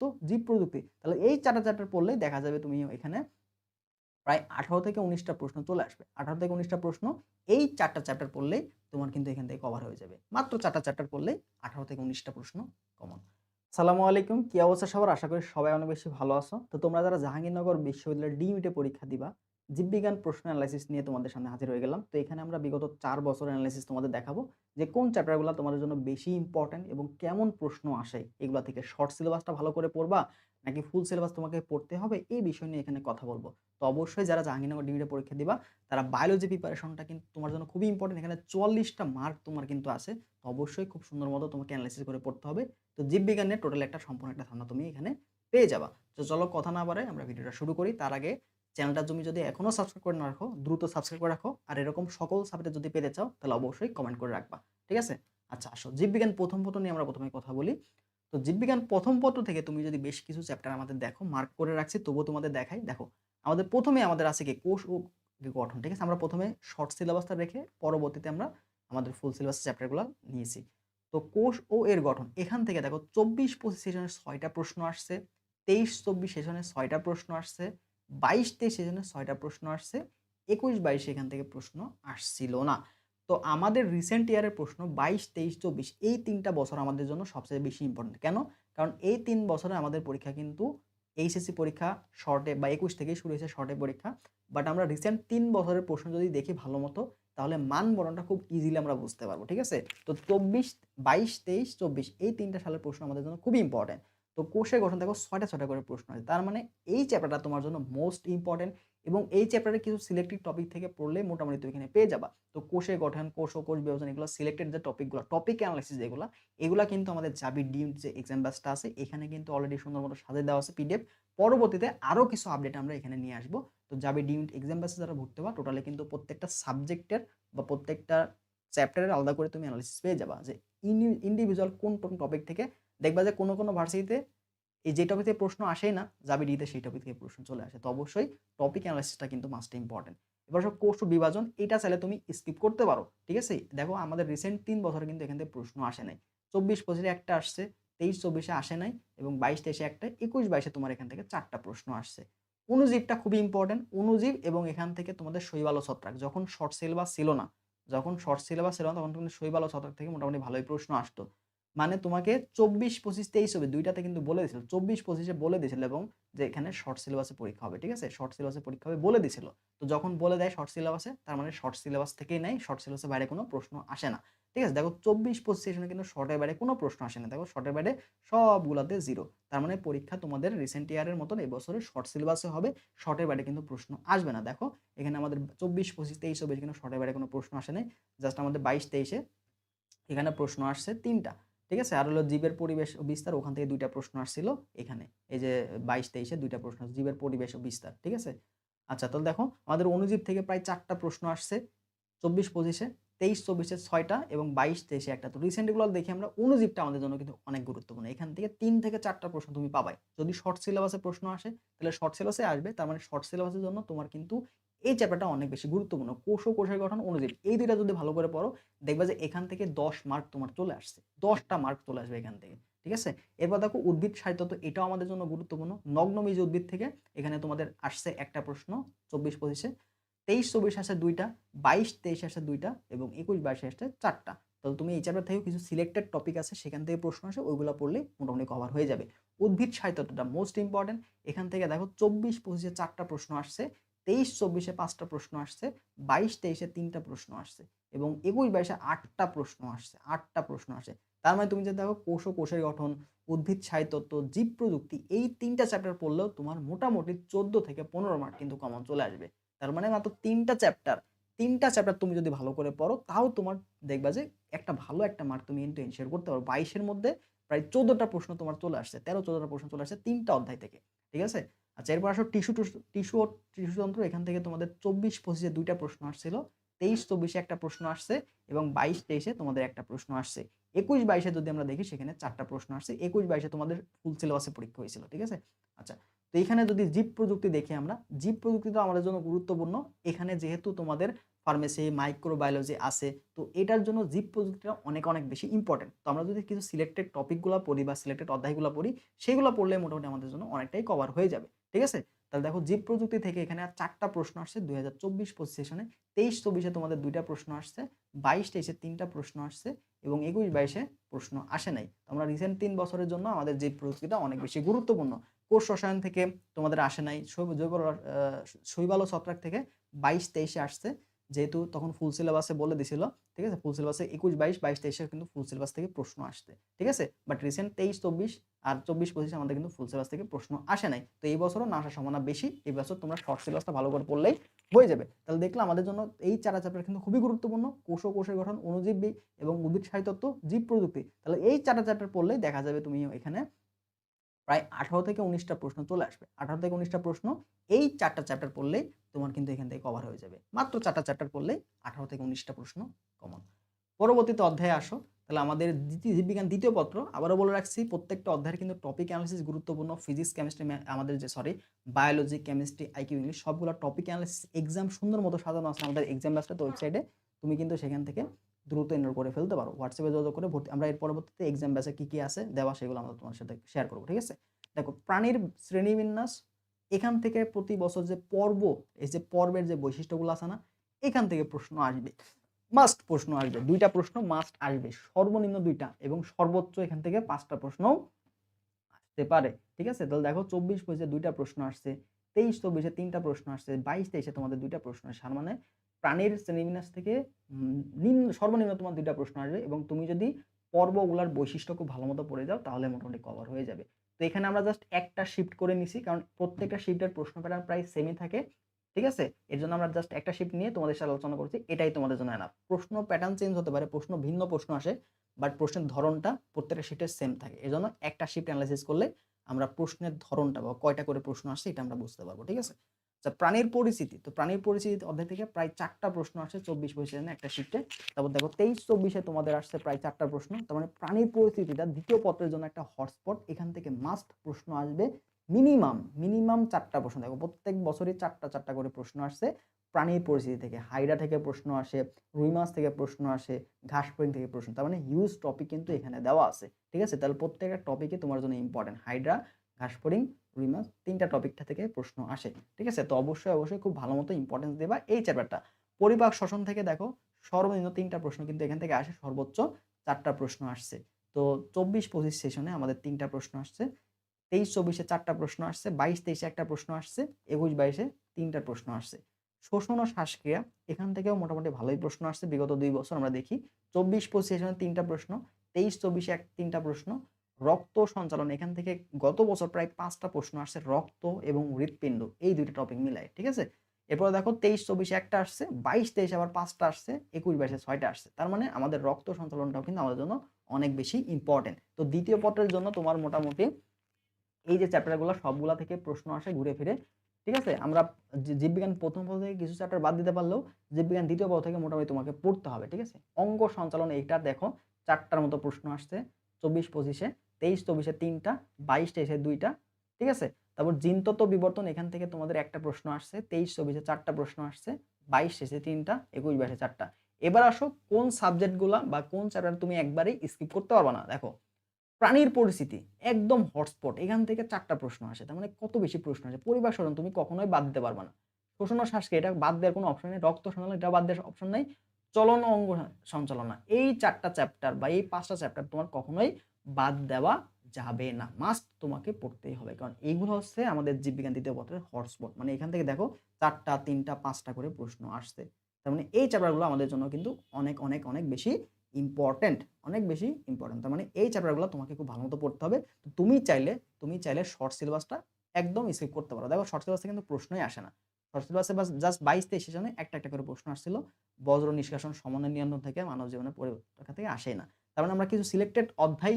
তো জীব প্রযুক্তি, তাহলে এই 4টা চ্যাপ্টার পড়লেই দেখা যাবে তুমি এখানে প্রায় 18 থেকে 19টা প্রশ্ন চলে আসবে। 18 থেকে 19টা প্রশ্ন এই 4টা চ্যাপ্টার পড়লেই তোমার কিন্তু এখান থেকে কভার হয়ে যাবে। মাত্র 4টা চ্যাপ্টার পড়লেই 18 থেকে 19টা প্রশ্ন কমন। আসসালামু আলাইকুম। কি অবস্থা সবার? আশা করি সবাই অনেক বেশি ভালো আছো। তো তোমরা যারা জাহাঙ্গীরনগর বিশ্ববিদ্যালয়ের ডিইউটি পরীক্ষা দিবা, জীববিজ্ঞান প্রশ্ন এনালাইসিস নিয়ে তোমাদের সামনে হাজির হয়ে গেলাম। তো এখানে আমরা বিগত 4 বছরের এনালাইসিস তোমাদের দেখাবো যে কোন চ্যাপ্টারগুলা তোমাদের জন্য বেশি ইম্পোর্টেন্ট এবং কেমন প্রশ্ন আসে। এগুলা থেকে শর্ট সিলেবাসটা ভালো করে পড়বা নাকি ফুল সিলেবাস তোমাকে পড়তে হবে, এই বিষয় নিয়ে এখানে কথা বলব। তো অবশ্যই যারা জাহাঙ্গীরনগর ডিগ্রিতে পরীক্ষা দিবা তারা বায়োলজি প্রিপারেশনটা কিন্তু তোমার জন্য খুবই ইম্পর্টেন্ট। এখানে 44টা মার্ক তোমার কিন্তু আছে। তো অবশ্যই খুব সুন্দর মতো তোমাকে এনালাইসিস করে পড়তে হবে। তো জীববিজ্ঞানের টোটাল একটা সম্পূর্ণ একটা ধারণা তুমি এখানে পেয়ে যাবা। তো চলো কথা না বাড়াই আমরা ভিডিওটা শুরু করি। তার আগে চ্যানেলটা তুমি যদি এখনো সাবস্ক্রাইব করে না রাখো, দ্রুত সাবস্ক্রাইব করে রাখো। আর এরকম সকল সাবজেক্ট যদি পেতে চাও তাহলে অবশ্যই কমেন্ট করে রাখবা। ঠিক আছে? আচ্ছা আসো জীববিজ্ঞান প্রথম পত্র নিয়ে আমরা প্রথমে কথা বলি। তো জীববিজ্ঞান প্রথম পত্র থেকে তুমি যদি বেশ কিছু চ্যাপ্টার আমাদের দেখো, মার্ক করে রাখছি তবুও তোমাদের দেখাই। দেখো আমাদের প্রথমে আমাদের আছে কি কোষ ও গঠন। ঠিক আছে? আমরা প্রথমে শর্ট সিলেবাসটা রেখে পরবর্তীতে আমরা আমাদের ফুল সিলেবাস চ্যাপ্টারগুলো নিয়েছি। তো কোষ ও এর গঠন এখান থেকে দেখো 24-25 সেশনে 6টা প্রশ্ন আসছে, 23-24 সেশনে 6টা প্রশ্ন আসছে, 22-23 সেশনে 6টা প্রশ্ন আসছে, 21-22 এখান থেকে প্রশ্ন আসছিল না। তো আমাদের রিসেন্ট ইয়ারের প্রশ্ন 22, 23, 24 এই ৩টা বছর আমাদের জন্য সবচেয়ে বেশি ইম্পোর্টেন্ট। কেন? কারণ এই ৩ বছরে আমাদের পরীক্ষা কিন্তু এইচএসসি পরীক্ষা শর্টে বা 21 থেকেই শুরু হয়েছে শর্টে পরীক্ষা। বাট আমরা রিসেন্ট ৩ বছরের প্রশ্ন যদি দেখি ভালোমতো তাহলে মান বরণটা খুব ইজিলি আমরা বুঝতে পারবো। ঠিক আছে? তো 24, 22, 23, 24 এই ৩টা সালের প্রশ্ন আমাদের জন্য খুবই ইম্পোর্টেন্ট। তো কোষের গঠন দেখো ৬টা করে প্রশ্ন আছে। তার মানে এই চ্যাপ্টারটা তোমার জন্য মোস্ট ইম্পোর্টেন্ট এবং এই চ্যাপ্টারে কিছু সিলেক্টেড টপিক থেকে পড়লে মোটামুটি তুমি এখানে পেয়ে যাবা। তো কোষের গঠন, কোষ ও কোষ বিভাজন এগুলো সিলেক্টেড যে টপিকগুলো, টপিক অ্যানালাইসিস যেগুলা, এগুলা কিন্তু আমাদের জাবি ডিম যে এক্সাম ব্যাচটা আছে এখানে কিন্তু অলরেডি সুন্দর মতো সাজিয়ে দেওয়া আছে পিডিএফ। পরবর্তীতে আরো কিছু আপডেট আমরা এখানে নিয়ে আসবো। তো জাবি ডিম এক্সাম ব্যাচে যারা ভর্তি হবা টোটালি কিন্তু প্রত্যেকটা সাবজেক্টের বা প্রত্যেকটা চ্যাপ্টারের আলাদা করে তুমি অ্যানালাইসিস পেয়ে যাবা যে ইন্ডিভিজুয়াল কোন টপিক থেকে দেখবা যে কোনো ভার্সিটিতে এই যে টপিক থেকে প্রশ্ন আসেই না, জাবি ডিতে সেই টপিক থেকে প্রশ্ন চলে আসে। তো অবশ্যই টপিক অ্যানালাইসিসটা কিন্তু মাস্ট ইম্পর্টেন্ট। এবার সব কোষ ও বিভাজন এটা চাইলে তুমি স্কিপ করতে পারো। ঠিক আছে? দেখো আমাদের রিসেন্ট ৩ বছরে কিন্তু এখান থেকে প্রশ্ন আসে নাই। 24-25 এ একটা আসছে, 23-24 এ আসে নাই এবং 22-23 এ একটা, 21-22 এ তোমার এখান থেকে 4টা প্রশ্ন আসছে। অণুজীবটা খুবই ইম্পর্টেন্ট। অণুজীব এবং এখান থেকে তোমাদের শৈবাল ও ছত্রাক যখন শর্ট সিলেবাস ছিল না, তখন কিন্তু শৈবাল ও ছত্রাক থেকে মোটামুটি ভালোই প্রশ্ন আসতো। মানে তোমাকে 24, 25, 23 হবে ২ টাতে কিন্তু বলে দিয়েছিল। 24-25 এ বলে দিয়েছিল এবং যে এখানে শর্ট সিলেবাসে পরীক্ষা হবে। ঠিক আছে? শর্ট সিলেবাসে পরীক্ষা হবে বলে দিয়েছিল। তো যখন বলে দেয় শর্ট সিলেবাসে তার মানে শর্ট সিলেবাস থেকেই নেয়, শর্ট সিলেবাসের বাইরে কোনো প্রশ্ন আসে না। ঠিক আছে? দেখো 24-25 সেশনে কিন্তু শর্টের বাইরে কোনো প্রশ্ন আসে না। দেখো শর্টের বাইরে সবগুলাতে 0। তার মানে পরীক্ষা তোমাদের রিসেন্ট ইয়ারের মতন এবছরে শর্ট সিলেবাসে হবে। শর্টের বাইরে কিন্তু প্রশ্ন আসবে না। দেখো এখানে আমাদের 24-25, 23-24 কিন্তু শর্টের বাইরে কোনো প্রশ্ন আসে নাই। জাস্ট আমাদের 22-23 এ এখানে প্রশ্ন আসছে ৩টা। ঠিক আছে? আর হলো জীবের পরিবেশ ও বিস্তার ওখান থেকে ২টা প্রশ্ন আসছিল এখানে। এই যে 22-23 এ ২টা প্রশ্ন জীবের পরিবেশ ও বিস্তার। ঠিক আছে? আচ্ছা তাহলে দেখো আমাদের অণুজীব থেকে প্রায় 4টা প্রশ্ন আসছে 24-25 এ, 23-24 এ 6টা এবং 22-23 এ 1টা। তো রিসেন্ট এগুলো দেখি আমরা অণুজীবটা আমাদের জন্য কিন্তু অনেক গুরুত্বপূর্ণ। এখান থেকে ৩ থেকে 4টা প্রশ্ন তুমি পাবাই। যদি শর্ট সিলেবাসে প্রশ্ন আসে তাহলে শর্ট সিলেবাসে আসবে। তার মানে শর্ট সিলেবাসের জন্য তোমার কিন্তু এই চ্যাপ্টারটা অনেক বেশি গুরুত্বপূর্ণ। কোষ ও কোষের গঠন, অণুজীব এই ২ টা যদি ভালো করে পড়ো দেখবা যে এখান থেকে 10 মার্ক তোমার চলে আসছে। 10 টা মার্ক চলে আসবে এখান থেকে। ঠিক আছে? এরপর দেখো উদ্ভিদ সাহিত্যতত্ত্ব এটাও আমাদের জন্য গুরুত্বপূর্ণ। নগ্নবীজ উদ্ভিদ থেকে এখানে তোমাদের আসছে একটা প্রশ্ন 24-25 এ, 23-24 আসছে ২টা, 22-23 আসছে ২টা এবং 21-22 আসছে 4টা। তো তুমি এই চ্যাপ্টার থেকেও কিছু সিলেক্টেড টপিক আছে সেখান থেকে প্রশ্ন আসে ওইগুলা পড়লেই মোটামুটি কভার হয়ে যাবে। উদ্ভিদ সাহিত্যতত্ত্বটা মোস্ট ইম্পর্টেন্ট। এখান থেকে দেখো 24-25 এ 4টা প্রশ্ন আসছে, 23-24 এ 5টা প্রশ্ন আসছে, 22-23 এ 3টা প্রশ্ন আসছে এবং 21-22 এ 8টা প্রশ্ন আসছে। 8টা প্রশ্ন আসে। তার মানে তুমি যদি দেখো কোষ ও কোষের গঠন, উদ্ভিদ সাহিত্যতত্ত্ব, জীব প্রযুক্তি এই 3টা চ্যাপ্টার পড়লেও তোমার মোটামুটি 14 থেকে 15 মার্ক কিন্তু কমন চলে আসবে। তার মানে মাত্র 3টা চ্যাপ্টার, 3টা চ্যাপ্টার তুমি যদি ভালো করে পড়ো তাও তোমার দেখবা যে একটা ভালো একটা মার্ক তুমি কিন্তু এনশিওর করতে পারো। 22 এর মধ্যে প্রায় 14টা প্রশ্ন তোমার চলে আসছে। 13-14টা প্রশ্ন চলে আসছে 3টা অধ্যায় থেকে। ঠিক আছে? আচ্ছা এরপর আসো টিস্যুতন্ত্র এখান থেকে তোমাদের 24-25 এ 2টা প্রশ্ন আসছিল, 23-24 এ একটা প্রশ্ন আসছে এবং 22-23 এ তোমাদের একটা প্রশ্ন আসছে। 21-22 এ যদি আমরা দেখি সেখানে 4টা প্রশ্ন আসছে। 21-22 এ তোমাদের ফুল সিলেবাসে পরীক্ষা হয়েছিল। ঠিক আছে? আচ্ছা তো এখানে যদি জীব প্রযুক্তি দেখি আমরা, জীব প্রযুক্তিটা আমাদের জন্য গুরুত্বপূর্ণ। এখানে যেহেতু তোমাদের ফার্মেসি, মাইক্রোবায়োলজি আছে। তো এটার জন্য জীব প্রযুক্তিটা অনেক, অনেক বেশি ইম্পোর্টেন্ট। তো আমরা যদি কিছু সিলেক্টেড টপিকগুলা পড়ি বা সিলেক্টেড অধ্যায়গুলা পড়ি, সেগুলা পড়লে মোটামুটি আমাদের জন্য অনেকটাই কভার হয়ে যাবে। ঠিক আছে? তাহলে দেখো জীব প্রযুক্তি থেকে এখানে আর ৪ টা প্রশ্ন আসছে ২০২৪-২৫ সেশনে। ২৩-২৪ এ তোমাদের ২ টা প্রশ্ন আসছে, ২২-২৩ এ ৩ টা প্রশ্ন আসছে এবং ২১-২২ এ প্রশ্ন আসে নাই। তো আমরা রিসেন্ট ৩ বছরের জন্য আমাদের জীব প্রযুক্তিটা অনেক বেশি গুরুত্বপূর্ণ। কোষ রসায়ন থেকে তোমাদের আসে নাই, শৈবাল ও ছত্রাক থেকে ২২-২৩ এ আসছে। যেহেতু তখন ফুল সিলেবাসে বলে দিছিল, ঠিক আছে? ফুল সিলেবাসে ২১-২২, ২২-২৩ এর কিন্তু ফুল সিলেবাস থেকে প্রশ্ন আসছে। ঠিক আছে? বাট রিসেন্ট ২৩-২৪ আর ২৪-২৫ আমাদের কিন্তু ফুল সিলেবাস থেকে প্রশ্ন আসে নাই। তো এই বছরও না আসার সম্ভাবনা বেশি। এই বছর তোমরা শর্ট সিলেবাসটা ভালো করে পড়লেই হয়ে যাবে। তাহলে দেখলাম আমাদের জন্য এই ৪ টা চ্যাপ্টার কিন্তু খুবই গুরুত্বপূর্ণ। কোষ ও কোষের গঠন, অণুজীব এবং উদ্ভিদ স্নায়ুতত্ত্ব, জীব প্রযুক্তি। তাহলে এই ৪ টা চ্যাপ্টার পড়লেই দেখা যাবে তুমি এখানে প্রায় ১৮ থেকে ১৯ টা প্রশ্ন চলে আসবে। ১৮ থেকে ১৯ টা প্রশ্ন এই ৪ টা চ্যাপ্টার পড়লেই তোমার কিন্তু এখান থেকে কভার হয়ে যাবে। মাত্র ৪ টা চ্যাপ্টার পড়লেই ১৮ থেকে ১৯ টা প্রশ্ন কমন। পরবর্তীতে অধ্যায়ে আসো। তাহলে আমাদের জীববিজ্ঞান ২য় পত্র আবারও বলে রাখছি প্রত্যেকটা অধ্যায়ের কিন্তু টপিক অ্যানালিসিস গুরুত্বপূর্ণ। ফিজিক্স, কেমিস্ট্রি, আমাদের যে বায়োলজি, কেমিস্ট্রি, আইকিউ, ইংলিশ সবগুলো টপিক অ্যানালিসিস এক্সাম সুন্দর মতো সাজানো আছে আমাদের এক্সাম ব্যাচটাতে ওয়েবসাইটে। তুমি কিন্তু সেখান থেকে দ্রুত এনরোল করে ফেলতে পারো। হোয়াটসঅ্যাপে যোগাযোগ করে ভর্তি আমরা এর পরবর্তীতে এক্সাম ব্যাচে কি আছে দেওয়া সেগুলো আমরা তোমার সাথে শেয়ার করব। ঠিক আছে? দেখো প্রাণীর শ্রেণীবিন্যাস এখান থেকে প্রতি বছর যে পর্ব, এই যে পর্বের যে বৈশিষ্ট্যগুলো আছে না, এখান থেকে প্রশ্ন আসবে। মাস্ট প্রশ্ন আসবে। ২ টা প্রশ্ন মাস্ট আসবে। সর্বনিম্ন ২ টা এবং সর্বোচ্চ এখান থেকে ৫ টা প্রশ্নও আসতে পারে। ঠিক আছে? তাহলে দেখো ২৪-২৫ এ ২ টা প্রশ্ন আসছে, ২৩-২৪ এ ৩ টা প্রশ্ন আসছে, ২২-২৩ এ তোমাদের ২ টা প্রশ্ন আসছে। তার মানে প্রাণীর শ্রেণীবিন্যাস থেকে সর্বনিম্ন তোমার ২ টা প্রশ্ন আসবে এবং তুমি যদি পর্বগুলার বৈশিষ্ট্য খুব ভালোমতো পড়ে যাও তাহলে মোটামুটি কভার হয়ে যাবে। তো এখানে আমরা জাস্ট একটা শিফট করে নিছি কারণ প্রত্যেকটা শিফটের প্রশ্ন প্যাটার্ন প্রায় সেমই থাকে। ঠিক আছে? এর জন্য আমরা জাস্ট একটা শিফট নিয়ে তোমাদের সাথে আলোচনা করছি। এটাই তোমাদের জন্য এনাফ। প্রশ্ন প্যাটার্ন চেঞ্জ হতে পারে, ভিন্ন প্রশ্ন আসে। বাট প্রশ্নের ধরনটা প্রত্যেকটা শিফটে সেম থাকে। এজন্য একটা শিফট এনালাইসিস করলে আমরা প্রশ্নের ধরনটা বা কয়টা করে প্রশ্ন আসছে এটা আমরা বুঝতে পারবো। ঠিক আছে? আচ্ছা প্রাণীর পরিচিতি। তো প্রাণীর পরিচিতি অধ্যায় থেকে প্রায় ৪ টা প্রশ্ন আসছে ২৪-২৫ এর একটা শিফটে। তারপর দেখো ২৩-২৪ এ তোমাদের আসছে প্রায় ৪ টা প্রশ্ন। তার মানে প্রাণীর পরিচিতিটা দ্বিতীয় পত্রের জন্য একটা হটস্পট। এখান থেকে মাস্ট প্রশ্ন আসবে মিনিমাম ৪ টা প্রশ্ন। দেখো প্রত্যেক বছরই ৪ টা করে প্রশ্ন আসছে প্রাণীর পরিচিতি থেকে। হাইড্রা থেকে প্রশ্ন আসে, রুই মাছ থেকে প্রশ্ন আসে, ঘাস ফড়িং থেকে প্রশ্ন। তার মানে হিউজ টপিক কিন্তু এখানে দেওয়া আছে। ঠিক আছে? তাহলে প্রত্যেকটা টপিকই তোমার জন্য ইম্পর্টেন্ট। হাইড্রা, ঘাস ফড়িং, রুই মাছ ৩ টা টপিকটা থেকে প্রশ্ন আসে। ঠিক আছে? তো অবশ্যই খুব ভালো মতো ইম্পর্টেন্স দেবা এই চ্যাপ্টারটা। পরিপাক শ্বসন থেকে দেখো সর্বনিম্ন ৩ টা প্রশ্ন কিন্তু এখান থেকে আসে, সর্বোচ্চ ৪ টা প্রশ্ন আসছে। তো ২৪-২৫ সেশনে আমাদের ৩ টা প্রশ্ন আসছে। ২৩-২৪ এ ৪ টা প্রশ্ন আসছে, ২২-২৩ এ একটা প্রশ্ন আসছে, ২১-২২ এ ৩ টা প্রশ্ন আসছে। শ্বসন ও শ্বাসক্রিয়া এখান থেকেও মোটামুটি ভালোই প্রশ্ন আসছে বিগত ২ বছর আমরা দেখি। ২৪-২৫ সেশনে ৩ টা প্রশ্ন, ২৩-২৪ এ ৩ টা প্রশ্ন। রক্ত সঞ্চালন এখান থেকে গত বছর প্রায় ৫ টা প্রশ্ন আসছে রক্ত এবং হৃৎপিণ্ড এই ২ টা টপিক মিলায়। ঠিক আছে? এরপরে দেখো ২৩-২৪ এ একটা আসছে, ২২-২৩ আবার ৫ টা আসছে, ২১-২২ এ ৬ টা আসছে। তার মানে আমাদের রক্ত সঞ্চালনটাও কিন্তু আমাদের জন্য অনেক বেশি ইম্পর্টেন্ট। তো দ্বিতীয় পত্রের জন্য তোমার মোটামুটি এই যে চ্যাপ্টারগুলো সবগুলা থেকে প্রশ্ন আসে ঘুরে ফিরে। ঠিক আছে? আমরা জীববিজ্ঞান ১ম পত্র থেকে কিছু চ্যাপ্টার বাদ দিতে পারলেও জীববিজ্ঞান ২য় পত্র থেকে মোটামুটি তোমাকে পড়তে হবে। ঠিক আছে? অঙ্গ সঞ্চালন এইটা দেখো ৪ টার মতো প্রশ্ন আসছে ২৪-২৫ এ, ২৩-২৪ এ ৩ টা, ২২-২৩ এ ২ টা। ঠিক আছে? তারপর জিনতত্ত্ব বিবর্তন এখান থেকে তোমাদের একটা প্রশ্ন আসছে, ২৩-২৪ এ ৪ টা প্রশ্ন আসছে, ২২-২৩ এ ৩ টা, ২১-২২ এ ৪ টা। এবার আসো কোন সাবজেক্টগুলা বা কোন চ্যাপ্টার তুমি একবারেই স্কিপ করতে পারবা না। দেখো প্রাণীর পরিচিতি একদম হটস্পট। এখান থেকে ৪ টা প্রশ্ন আসে। তার মানে কত বেশি প্রশ্ন আসে। পরিবার স্বজন তুমি কখনোই বাদ দিতে পারবা না। শ্বসন ও শ্বাসক্রিয়া এটা বাদ দেওয়ার কোনো অপশন নেই। রক্ত সঞ্চালন এটা বাদ দেওয়ার অপশন নাই। চলন ও অঙ্গ সঞ্চালনা এই ৪ টা চ্যাপ্টার বা এই ৫ টা চ্যাপ্টার তোমার কখনোই বাদ দেওয়া যাবে না। মাস্ট তোমাকে পড়তেই হবে। কারণ এইগুলো হচ্ছে আমাদের জীববিজ্ঞান ২য় পত্রের হটস্পট। মানে এখান থেকে দেখো ৪ টা, ৩ টা, ৫ টা করে প্রশ্ন আসছে। তার মানে এই চ্যাপ্টারগুলো আমাদের জন্য কিন্তু অনেক বেশি ইম্পর্টেন্ট, অনেক বেশি ইম্পর্টেন্ট। তার মানে এই চ্যাপ্টারগুলো তোমাকে খুব ভালো মতো পড়তে হবে। তো তুমি চাইলে শর্ট সিলেবাসটা একদম স্কিপ করতে পারো। দেখো শর্ট সিলেবাসে কিন্তু প্রশ্নই আসে না। শর্ট সিলেবাসে জাস্ট ২২-২৩ সেশনে একটা করে প্রশ্ন আসছিল। বজ্র নিষ্কাশন, সমন্বয় নিয়ন্ত্রণ থেকে মানব জীবনের পরিবর্তন থেকে আসেই না। তার মানে আমরা কিছু সিলেক্টেড অধ্যায়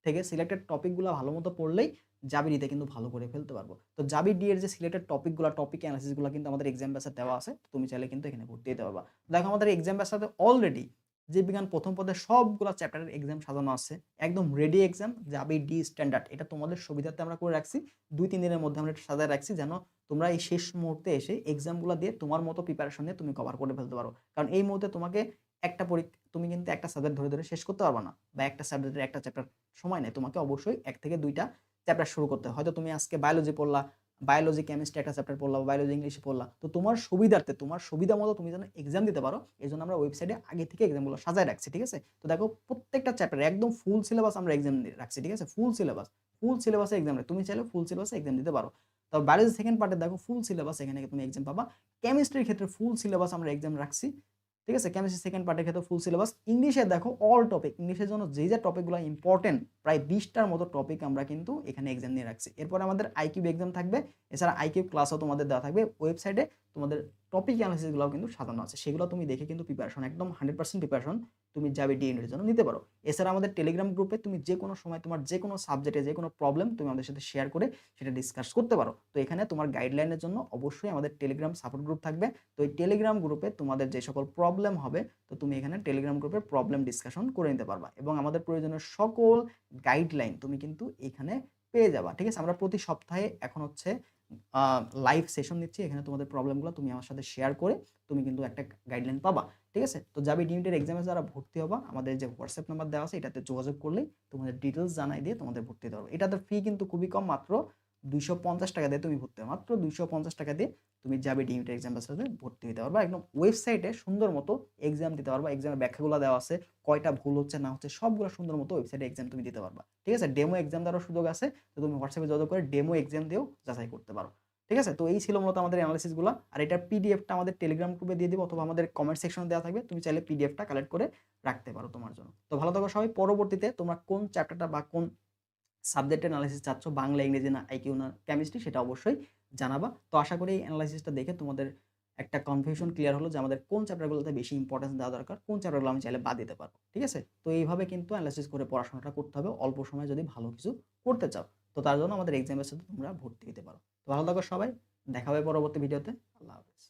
থেকে সিলেক্টেড টপিকগুলো ভালো মতো পড়লেই জাবিডিতে কিন্তু ভালো করে ফেলতে পারবো। তো জাবিডি এর যে সিলেক্টেড টপিকগুলো, টপিক অ্যানালিসিসগুলো কিন্তু আমাদের এক্সাম ব্যাচে দেওয়া আছে। তুমি চাইলে কিন্তু এখানে ভর্তি হতে পারবা। দেখো আমাদের এক্সাম ব্যাচটাতে অলরেডি জীববিজ্ঞান প্রথম পদের সবগুলা চ্যাপ্টারের এক্সাম সাজানো আছে। একদম রেডি এক্সাম যাবে ডি স্ট্যান্ডার্ড। এটা তোমাদের সুবিধার্থে আমরা করে রাখছি। ২-৩ দিনের মধ্যে আমরা এটা সাজায় রাখছি যেন তোমরা এই শেষ মুহূর্তে এসে এক্সামগুলা দিয়ে তোমার মতো প্রিপারেশন নিয়ে তুমি কভার করে ফেলতে পারো। কারণ এই মুহূর্তে তোমাকে একটা তুমি কিন্তু একটা সাবজেক্ট ধরে শেষ করতে পারবা না। বা একটা সাবজেক্টের একটা চ্যাপ্টার সময় নেই। তোমাকে অবশ্যই ১ থেকে ২ টা চ্যাপ্টার শুরু করতে হয়। হয়তো তুমি আজকে বায়োলজি পড়লা, বায়োলজি, কেমিস্ট্রি একটা চ্যাপ্টার পড়লা বা বায়োলজি ইংলিশে পড়লা। তো তোমার সুবিধার্থে তোমার সুবিধা মতো তুমি যেন এক্সাম দিতে পারো, এজন্য আমরা ওয়েবসাইটে আগে থেকে এক্সামগুলো সাজায় রাখছি। ঠিক আছে? তো দেখো প্রত্যেকটা চ্যাপ্টারে একদম ফুল সিলেবাস আমরা এক্সাম রাখছি। ঠিক আছে? Full syllabus. ফুল সিলেবাসে এক্সাম তুমি চাইলে ফুল সিলেবাসে এক্সাম দিতে পারো। তো বায়োলজি সেকেন্ড পার্টে দেখো ফুল সিলেবাস এখানে তুমি এক্সাম পাবা। কেমিস্ট্রির ক্ষেত্রে ফুল সিলেবাস আমরা এক্সাম রাখছি। ঠিক আছে? কেমিস্ট্রি সেকেন্ড পার্টের ক্ষেত্রে ফুল সিলেবাস। ইংলিশে দেখো অল টপিক, ইংলিশের জন্য যে টপিকগুলো ইম্পর্টেন্ট প্রায় ২০ টার মতো টপিক আমরা কিন্তু এখানে এক্সাম নিয়ে রাখছি। এরপরে আমাদের আইকিউ এক্সাম থাকবে। এছাড়া আইকিউ ক্লাসও তোমাদের দেওয়া থাকবে। ওয়েবসাইটে তোমাদের টপিক অ্যানালিসিসগুলোও কিন্তু সাজানো আছে। সেগুলো তুমি দেখে কিন্তু প্রিপারেশন একদম 100% প্রিপারেশন তুমি যাবে ডিএনএর জন্য নিতে পারো। এছাড়া আমাদের টেলিগ্রাম গ্রুপে তুমি যেকোনো সময় তোমার যেকোনো সাবজেক্টে যেকোনো প্রবলেম তুমি আমাদের সাথে শেয়ার করে সেটা ডিসকাস করতে পারো। তো এখানে তোমার গাইডলাইনের জন্য অবশ্যই আমাদের টেলিগ্রাম সাপোর্ট গ্রুপ থাকবে। তো এই টেলিগ্রাম গ্রুপে তোমাদের যে সকল প্রবলেম হবে তো তুমি এখানে টেলিগ্রাম গ্রুপে প্রবলেম ডিসকাশন করে নিতে পারবা এবং আমাদের প্রয়োজনীয় সকল গাইডলাইন তুমি কিন্তু এখানে পেয়ে যাবা। ঠিক আছে? আমরা প্রতি সপ্তাহে এখন হচ্ছে লাইভ সেশন দিচ্ছি। এখানে তোমাদের প্রবলেমগুলো তুমি আমার সাথে শেয়ার করে তুমি কিন্তু একটা গাইডলাইন পাবা। ঠিক আছে? তো যাবে ডিএনএর এক্সামে যারা ভর্তি হবা আমাদের যে হোয়াটসঅ্যাপ নাম্বার দেওয়া আছে এটাতে যোগাযোগ করলেই তোমাদের ডিটেইলস জানাই দিয়ে তোমাদের ভর্তি হতে হবে। এটাতে ফি কিন্তু খুবই কম, মাত্র ৳২৫০ দিয়ে তুমি ভর্তি হবে। মাত্র ৳২৫০ দিয়ে তুমি যাবে ডিএনএর এক্সামের সাথে ভর্তি হতে পারবা। একদম ওয়েবসাইটে সুন্দর মতো এক্সাম দিতে পারবা। এক্সামের ব্যাখ্যাগুলো দেওয়া আছে, কয়টা ভুল হচ্ছে না হচ্ছে সবগুলো সুন্দর মতো ওয়েবসাইটে এক্সাম তুমি দিতে পারবা। ঠিক আছে? ডেমো এক্সাম দেওয়ারও সুযোগ আছে। তো তুমি হোয়াটসঅ্যাপে যোগাযোগ করে ডেমো এক্সাম দিয়েও যাচাই করতে পারো। ঠিক আছে? তো এই ছিল মূলত আমাদের এনালাইসিস গুলা। আর এটার পিডিএফটা আমাদের টেলিগ্রাম গ্রুপে দিয়ে দিব অথবা আমাদের কমেন্ট সেকশনে দেওয়া থাকবে। তুমি চাইলে পিডিএফটা কালেক্ট করে রাখতে পারো তোমার জন্য। তো ভালো থাকো সবাই। পরবর্তীতে তোমরা কোন চ্যাপ্টারটা বা কোন সাবজেক্টের এনালাইসিস চাচ্ছ, বাংলা, ইংরেজি না আইকিউ না কেমিস্ট্রি, সেটা অবশ্যই জানাবা। তো আশা করি এই এনালাইসিসটা দেখে তোমাদের একটা কনফিউশন ক্লিয়ার হলো যে আমাদের কোন চ্যাপ্টারগুলোতে বেশি ইম্পর্টেন্স দেওয়া দরকার, কোন চ্যাপ্টারগুলো আমি চাইলে বাদ দিতে পারবো। ঠিক আছে? তো এইভাবে কিন্তু এনালাইসিস করে পড়াশোনাটা করতে হবে অল্প সময়ে যদি ভালো কিছু করতে চাও। তো তার জন্য আমাদের এক্সামের সাথে তোমরা ভর্তি হতে পারো। তো ভালো থাকো সবাই। দেখা হবে পরবর্তী ভিডিওতে। আল্লাহ হাফেজ।